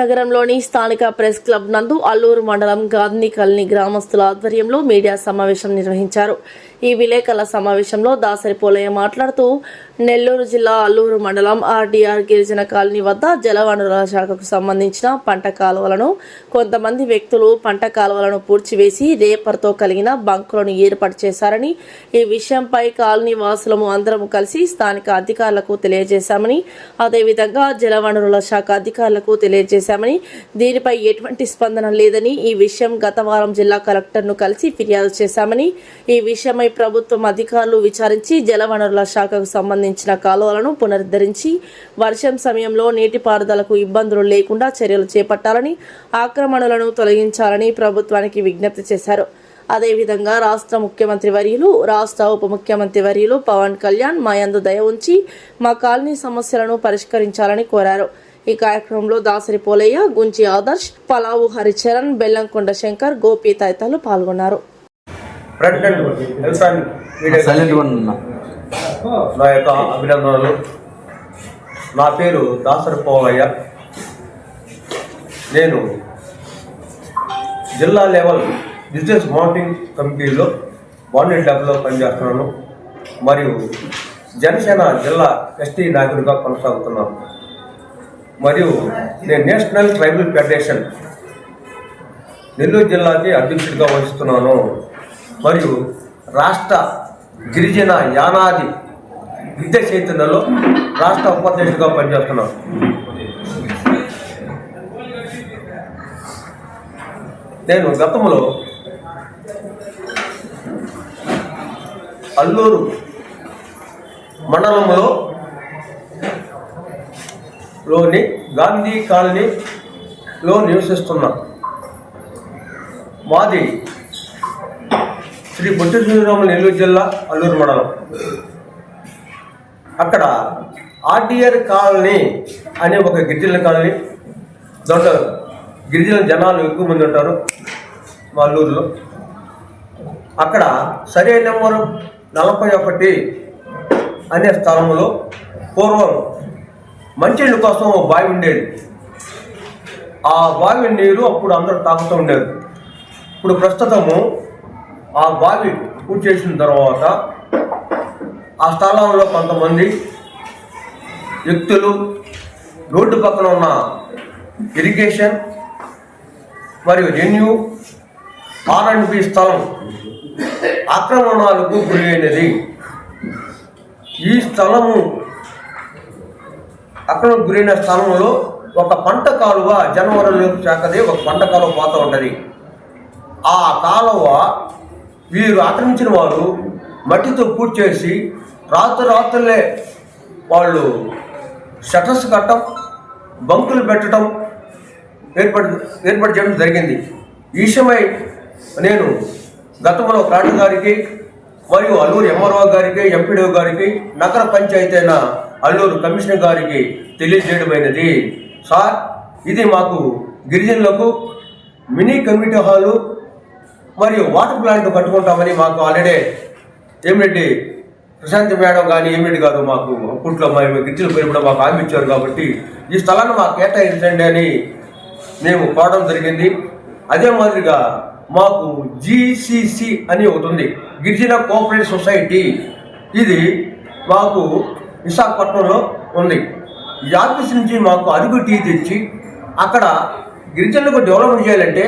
నగరంలోని స్థానిక press club నందు అల్లూరు మండలం గాంధీ కాలనీ గ్రామస్తుల ఆధ్వర్యంలో మీడియా సమావేశం నిర్వహించారు. ఈ విలేకరుల సమావేశంలో దాసరి పోలయ్య మాట్లాడుతూ నెల్లూరు జిల్లా అల్లూరు మండలం ఆర్డీఆర్ గిరిజన కాలనీ వద్ద జలవనరుల శాఖకు సంబంధించిన పంట కాలువలను కొంతమంది వ్యక్తులు పంట కాలువలను పూడ్చివేసి రేపర్తో కలిగిన బంకులను ఏర్పాటు చేశారని, ఈ విషయంపై కాలనీ వాసులము అందరము కలిసి స్థానిక అధికారులకు తెలియజేశామని, అదేవిధంగా జలవనరుల శాఖ అధికారులకు తెలియజేశామని, దీనిపై ఎటువంటి స్పందన లేదని, ఈ విషయం గత వారం జిల్లా కలెక్టర్ను కలిసి ఫిర్యాదు చేశామని, ఈ విషయమై ప్రభుత్వం అధికారులు విచారించి జలవనరుల శాఖకు సంబంధించిన కాలువలను పునరుద్ధరించి వర్షం సమయంలో నీటిపారుదలకు ఇబ్బందులు లేకుండా చర్యలు చేపట్టాలని, ఆక్రమణలను తొలగించాలని ప్రభుత్వానికి విజ్ఞప్తి చేశారు. అదేవిధంగా రాష్ట్ర ముఖ్యమంత్రి వర్యులు, రాష్ట్ర ఉప ముఖ్యమంత్రి వర్యులు పవన్ కళ్యాణ్ మా యందు దయ ఉంచి మా కాలనీ సమస్యలను పరిష్కరించాలని కోరారు. ఈ కార్యక్రమంలో దాసరి పోలయ్య, గుంజి ఆదర్శ్, పలావు హరిచరణ్, బెల్లంకొండ శంకర్, గోపి తదితరులు పాల్గొన్నారు. నా యొక్క అభినందనలు. నా పేరు దాసరి పోలయ్య. నేను జిల్లా లెవెల్ బిజినెస్ మౌంటింగ్ కమిటీలో బాండెడ్ ల్యాబ్లో పనిచేస్తున్నాను మరియు జనసేన జిల్లా ఎస్టీ నాయకుడిగా కొనసాగుతున్నాను. మరియు నేను నేషనల్ ట్రైబల్ ఫెడరేషన్ నెల్లూరు జిల్లాకి అధ్యక్షుడిగా వహిస్తున్నాను మరియు రాష్ట్ర గిరిజన యానాది విద్య చైతన్యలో రాష్ట్ర ఉపాధ్యక్షుడిగా పనిచేస్తున్నాను. నేను గతంలో అల్లూరు మండలంలో లోని గాంధీ కాలనీలో నివసిస్తున్నా. మాది శ్రీ పొట్టి శ్రీరాములు నెల్లూరు జిల్లా అల్లూరు మండలం. అక్కడ ఆర్డీఆర్ కాలనీ అనే ఒక గిరిజన కాలనీ. దాంట్లో గిరిజన జనాలు ఎక్కువ మంది ఉంటారు మా అల్లూరులో. అక్కడ సర్వే నెంబరు 41 అనే స్థలంలో పూర్వం మంచినీళ్ళ కోసం బావి ఉండేది. ఆ బావి నీరు అప్పుడు అందరూ తాగుతూ ఉండేది. ఇప్పుడు ప్రస్తుతము ఆ బావి పూర్తి చేసిన తర్వాత ఆ స్థలంలో కొంతమంది వ్యక్తులు రోడ్డు పక్కన ఉన్న ఇరిగేషన్ మరియు రెన్యూ R&B స్థలం ఆక్రమణలకు గురి అయినది. ఈ స్థలము ఆక్రమణకు గురైన స్థలంలో ఒక పంట కాలువ జనవరుల శాఖది ఒక పంట కాలువ పోతూ ఉంటుంది. ఆ కాలువ వీరు ఆక్రమించిన వారు మట్టితో పూర్తి చేసి రాత్రులే వాళ్ళు షటర్స్ కట్టడం, బంకులు పెట్టడం ఏర్పాటు చేయడం జరిగింది. ఈ విషయమై నేను గతంలో కలెక్టర్ గారికి మరియు అల్లూరు ఎంఆర్ఓ గారికి, ఎంపీడీఓ గారికి, నగర పంచాయతీ అయిన అల్లూరు కమిషనర్ గారికి తెలియజేయడమైనది. సార్, ఇది మాకు గిరిజనులకు మినీ కమ్యూనిటీ హాలు మరియు వాటర్ ప్లాంట్ కట్టుకుంటామని మాకు ఆల్రెడీ ఏమిరెడ్డి ప్రశాంత్ మేడం కానీ ఏమిరెడ్డి గారు మాకు అప్పట్లో మేము గిరిజన పేరు కూడా మాకు హామీ ఇచ్చారు. కాబట్టి ఈ స్థలాన్ని మాకు కేటాయించండి అని మేము కోరడం జరిగింది. అదే మాదిరిగా మాకు GCC అని ఒకటి ఉంది, గిరిజన కోఆపరేటివ్ సొసైటీ. ఇది మాకు విశాఖపట్నంలో ఉంది. ఈ ఆఫీస్ నుంచి మాకు అరుగు టీ తెచ్చి అక్కడ గిరిజనులకు డెవలప్మెంట్ చేయాలంటే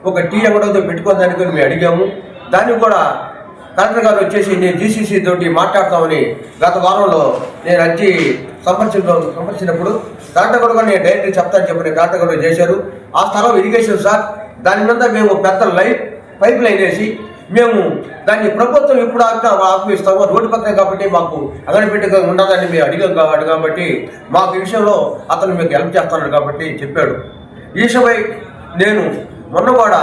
ఒక టీ అంగడితో పెట్టుకోవడానికి మేము అడిగాము. దానికి కూడా కలెక్టర్ గారు వచ్చేసి నేను GCC తోటి మాట్లాడతామని గత వారంలో నేను వచ్చి సంపర్శించినప్పుడు కలెక్టర్ గారు నేను డైరెక్ట్గా చెప్తాను చెప్పి కలెక్టర్ గారు చేశారు. ఆ స్థలం ఇరిగేషన్ సార్, దాని మీద మేము పెద్ద పైప్ లైన్ వేసి మేము దాన్ని ప్రభుత్వం ఎప్పుడు ఆపిస్తామో రోడ్డు పక్కనే కాబట్టి మాకు అగడపెట్టుగా ఉండదని మేము అడిగాం కాబట్టి మాకు ఈ విషయంలో అతను మీకు హెల్ప్ చేస్తున్నాడు కాబట్టి చెప్పాడు. ఈ విషయమై నేను మొన్న కూడా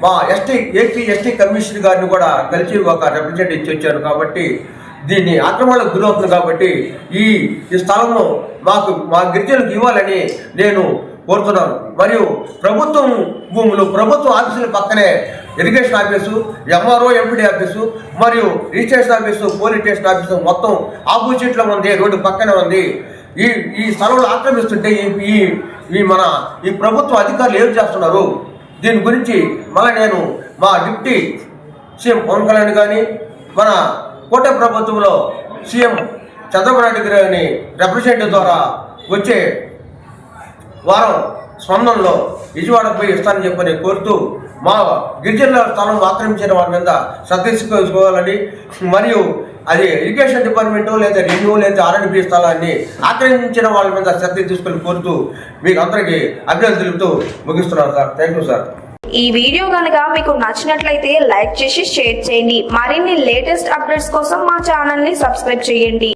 మా ఏపీ ఎస్టీ కమిషనర్ గారిని కూడా కలిసి ఒక రిప్రజెంట్ ఇచ్చి వచ్చాను. కాబట్టి దీన్ని ఆక్రమణకు గురవుతుంది కాబట్టి ఈ స్థలంలో మా గిరిజనులకు ఇవ్వాలని నేను కోరుతున్నాను. మరియు ప్రభుత్వం భూములు, ప్రభుత్వ ఆఫీసుల పక్కనే irrigation office, MRO, MPD office మరియు registration office, police station office మొత్తం ఆపోజిట్లో ఉంది, రోడ్డు పక్కనే ఉంది. ఈ స్థలంలో ఆక్రమిస్తుంటే ఈ ఈ ప్రభుత్వ అధికారులు ఏం చేస్తున్నారు దీని గురించి మళ్ళీ నేను మా డిప్యూటీ సీఎం పవన్ కళ్యాణ్ కానీ మన కూటమి ప్రభుత్వంలో సీఎం చంద్రబాబు నాయుడు గారిని రిప్రజెంటేటివ్ ద్వారా వచ్చే వారం స్పందనలో విజయవాడకు పోయి ఇస్తానని చెప్పని కోరుతూ మా గిరిజనుల స్థలం ఆక్రమించిన వాళ్ళ మీద శ్రద్ధ తీసుకోవాలని మరియు అది ఇరిగేషన్ డిపార్ట్మెంటు లేదా రెవెన్యూ లేదా R&B స్థలాన్ని ఆక్రమించిన వాళ్ళ మీద శ్రద్ధ తీసుకొని కోరుతూ మీకు అందరికీ అభినందనలు తెలుపుతూ ముగిస్తున్నాను సార్. Thank you sir. ఈ వీడియో కనుక మీకు నచ్చినట్లయితే లైక్ చేసి షేర్ చేయండి. మరిన్ని లేటెస్ట్ అప్డేట్స్ కోసం మా ఛానల్ ని సబ్స్క్రైబ్ చేయండి.